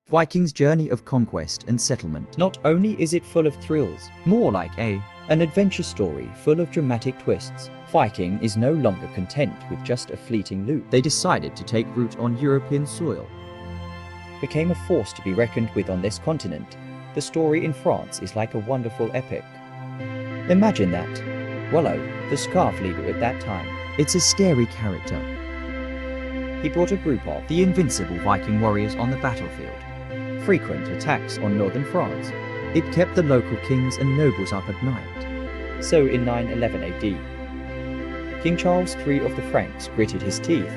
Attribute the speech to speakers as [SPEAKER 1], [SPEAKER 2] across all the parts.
[SPEAKER 1] Vikings' journey of conquest and settlement.
[SPEAKER 2] Not only is it full of thrills,
[SPEAKER 1] More like
[SPEAKER 2] an adventure story full of dramatic twists, Viking is no longer content with just a fleeting loop.
[SPEAKER 1] they decided to take root on European soil.
[SPEAKER 2] Became a force to be reckoned with on this continent. The story in France is like a wonderful epic. Imagine that. Rollo, the scarf leader at that time,
[SPEAKER 1] It's a scary character.
[SPEAKER 2] he brought a group of
[SPEAKER 1] The invincible Viking warriors on the battlefield.
[SPEAKER 2] frequent attacks on northern France.
[SPEAKER 1] It kept the local kings and nobles up at night.
[SPEAKER 2] So in 911 AD, King Charles III of the Franks gritted his teeth,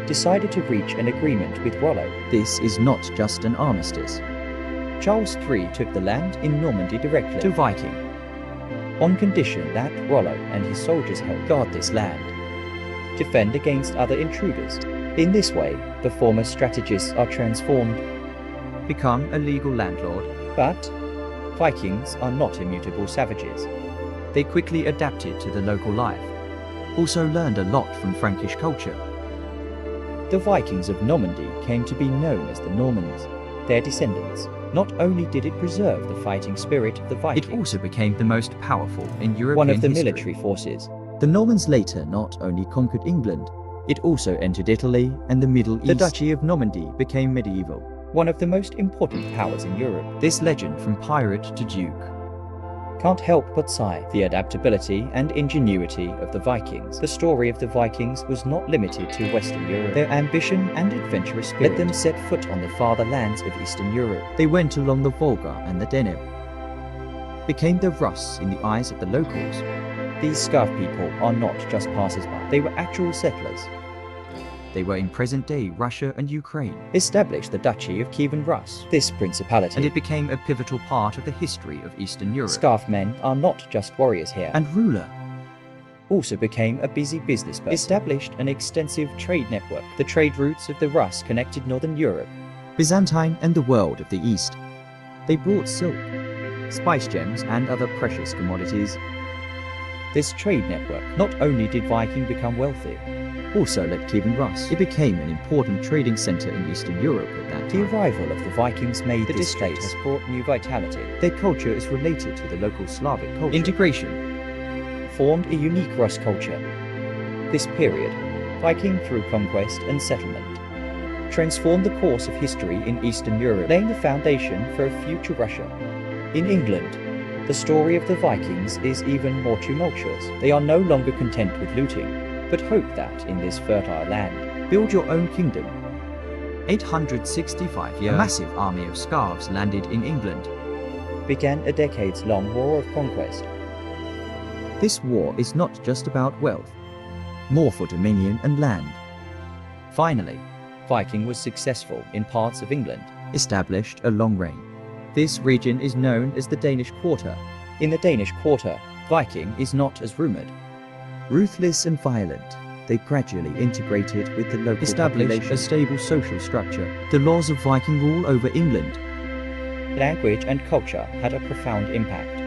[SPEAKER 2] decided to reach an agreement with Rollo.
[SPEAKER 1] This is not just an armistice.
[SPEAKER 2] Charles III took the land in Normandy directly
[SPEAKER 1] To Viking,
[SPEAKER 2] on condition that Rollo and his soldiers help guard this land, defend against other intruders. In this way, the former strategists are transformed,
[SPEAKER 1] become a legal landlord.
[SPEAKER 2] but Vikings are not immutable savages.
[SPEAKER 1] They quickly adapted to the local life. Also learned a lot from Frankish culture.
[SPEAKER 2] The Vikings of Normandy came to be known as the Normans. Their descendants. Not only did it preserve the fighting spirit of the Vikings,
[SPEAKER 1] It also became the most powerful in European
[SPEAKER 2] one of the
[SPEAKER 1] history.
[SPEAKER 2] military forces.
[SPEAKER 1] The Normans later not only conquered England, it also entered Italy and the Middle East.
[SPEAKER 2] The
[SPEAKER 1] Duchy of Normandy became medieval.
[SPEAKER 2] One of the most important powers in Europe.
[SPEAKER 1] This legend from pirate to duke.
[SPEAKER 2] Can't help but sigh. The adaptability and ingenuity of the Vikings. The story of the Vikings was not limited to Western Europe. Their ambition and adventurous spirit let them set foot on the farther lands of Eastern Europe.
[SPEAKER 1] They went along the Volga and the Danube. Became the Russ in the eyes of the locals.
[SPEAKER 2] These scarf people are not just passers-by. They were actual settlers.
[SPEAKER 1] They were in present-day Russia and Ukraine.
[SPEAKER 2] Established the Duchy of Kievan Rus. This principality
[SPEAKER 1] And it became a pivotal part of the history of Eastern Europe.
[SPEAKER 2] Scarf men are not just warriors here,
[SPEAKER 1] And ruler.
[SPEAKER 2] also became a busy businessman. Established an extensive trade network. The trade routes of the Rus connected Northern Europe.
[SPEAKER 1] Byzantine and the world of the East. They brought silk, spice gems and other precious commodities.
[SPEAKER 2] This trade network not only did Viking become wealthy,
[SPEAKER 1] Also led Kievan Rus. It became an important trading center in Eastern Europe at that
[SPEAKER 2] the
[SPEAKER 1] time.
[SPEAKER 2] arrival of the Vikings made
[SPEAKER 1] The
[SPEAKER 2] this state
[SPEAKER 1] districts
[SPEAKER 2] has brought new vitality.
[SPEAKER 1] Their culture is related to the local Slavic culture.
[SPEAKER 2] Integration formed a unique Rus culture. This period, Viking through conquest and settlement, transformed the course of history in Eastern Europe, laying the foundation for a future Russia. In England, the story of the Vikings is even more tumultuous. They are no longer content with looting, but hope that in this fertile land,
[SPEAKER 1] Build your own kingdom. 865 years, a massive army of Sclavs landed in England.
[SPEAKER 2] began a decades-long war of conquest.
[SPEAKER 1] This war is not just about wealth, more for dominion and land. Finally,
[SPEAKER 2] Viking was successful in parts of England.
[SPEAKER 1] established a long reign. This region is known as the Danish Quarter.
[SPEAKER 2] In the Danish Quarter, Viking is not as rumored.
[SPEAKER 1] Ruthless and violent, they gradually integrated with the local
[SPEAKER 2] Established
[SPEAKER 1] population. A stable social structure. The laws of Viking rule over England.
[SPEAKER 2] Language and culture had a profound impact.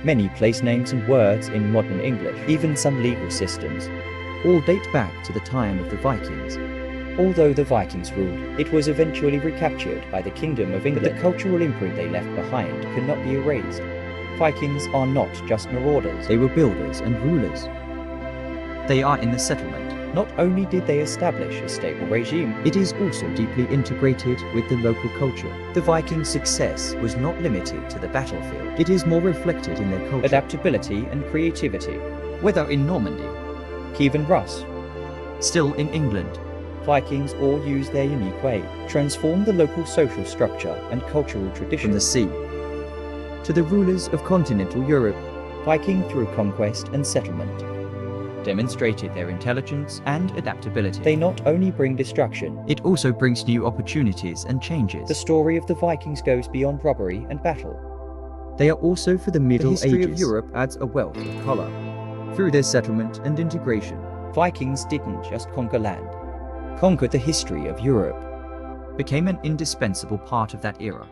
[SPEAKER 2] Many place names and words in modern English, even some legal systems,
[SPEAKER 1] All date back to the time of the Vikings.
[SPEAKER 2] although the Vikings ruled, it was eventually recaptured by the Kingdom of England. But the cultural imprint they left behind cannot be erased. Vikings are not just marauders.
[SPEAKER 1] They were builders and rulers. They are in the settlement.
[SPEAKER 2] Not only did they establish a stable regime,
[SPEAKER 1] It is also deeply integrated with the local culture.
[SPEAKER 2] the Viking success was not limited to the battlefield.
[SPEAKER 1] It is more reflected in their culture.
[SPEAKER 2] Adaptability and creativity.
[SPEAKER 1] Whether in Normandy,
[SPEAKER 2] Kievan Rus,
[SPEAKER 1] still in England,
[SPEAKER 2] Vikings all used their unique way, transformed the local social structure and cultural
[SPEAKER 1] from
[SPEAKER 2] traditions.
[SPEAKER 1] the sea to the rulers of continental Europe,
[SPEAKER 2] Viking through conquest and settlement.
[SPEAKER 1] demonstrated their intelligence and adaptability.
[SPEAKER 2] They not only bring destruction,
[SPEAKER 1] It also brings new opportunities and changes.
[SPEAKER 2] the story of the Vikings goes beyond robbery and battle.
[SPEAKER 1] They are also for the Middle
[SPEAKER 2] The history of
[SPEAKER 1] Ages. Europe adds a wealth of color through their settlement and integration.
[SPEAKER 2] Vikings didn't just conquer land, conquered the history of Europe.
[SPEAKER 1] Became an indispensable part of that era.